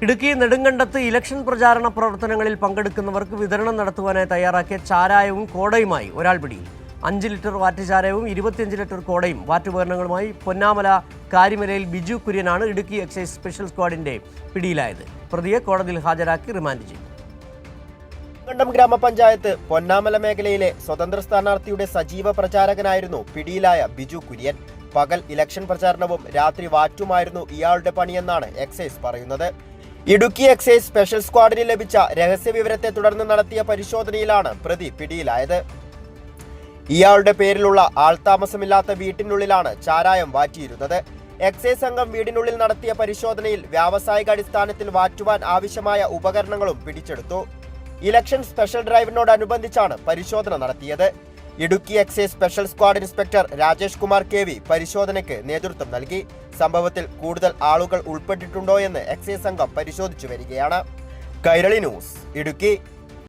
Idukki നെടുങ്കണ്ടത്ത് election പ്രചാരണ പ്രവർത്തനങ്ങളിൽ പങ്കെടുക്കുന്നവർക്ക് വിതരണം നടത്തുവാനായി തയ്യാറാക്കിയ ചാരായവും കോടയുമായി ഒരാൾ പിടിയിൽ. 5 ലിറ്റർ വാറ്റ് ചാരായവും 25 ലിറ്റർ കോടയും വാറ്റുപകരണങ്ങളുമായി പൊന്നാമല കാരിമലയിൽ ബിജു കുര്യനാണ് ഇടുക്കി എക്സൈസ് സ്പെഷ്യൽ സ്ക്വാഡിന്റെ പിടിയിലായത്. പ്രതിയെ കോടതിയിൽ ഹാജരാക്കി റിമാൻഡ് ചെയ്തു. നെടുങ്കണ്ടം ഗ്രാമപഞ്ചായത്ത് പൊന്നാമല മേഖലയിലെ സ്വതന്ത്ര സ്ഥാനാർത്ഥിയുടെ സജീവ പ്രചാരകനായിരുന്നു പിടിയിലായ ബിജു കുര്യൻ. പകൽ ഇലക്ഷൻ പ്രചാരണവും രാത്രി വാറ്റുമായിരുന്നു ഇയാളുടെ പണിയെന്നാണ് എക്സൈസ് പറയുന്നത്. ഇടുക്കി എക്സൈസ് സ്പെഷ്യൽ സ്ക്വാഡിന് ലഭിച്ച രഹസ്യ വിവരത്തെ തുടർന്ന് നടത്തിയ പരിശോധനയിലാണ് പ്രതി പിടിയിലായത്. ഇയാളുടെ പേരിലുള്ള ആൾതാമസമില്ലാത്ത വീട്ടിനുള്ളിലാണ് ചാരായം വാറ്റിയിരുന്നത്. എക്സൈസ് സംഘം വീടിനുള്ളിൽ നടത്തിയ പരിശോധനയിൽ വ്യാവസായിക അടിസ്ഥാനത്തിൽ വാറ്റുവാൻ ആവശ്യമായ ഉപകരണങ്ങളും പിടിച്ചെടുത്തു. ഇലക്ഷൻ സ്പെഷ്യൽ ഡ്രൈവിനോടനുബന്ധിച്ചാണ് പരിശോധന നടത്തിയത്. Idukki excise special squad inspector Rajesh Kumar KV പരിശോധനയ്ക്ക് നേതൃത്വം നൽകി. സംഭവത്തിൽ കൂടുതൽ ആളുകൾ ഉൾപ്പെട്ടിട്ടുണ്ടോ എന്ന് എക്സൈസ് സംഘം പരിശോധിച്ചു വരികയാണ്. കൈരളി ന്യൂസ്, ഇടുക്കി.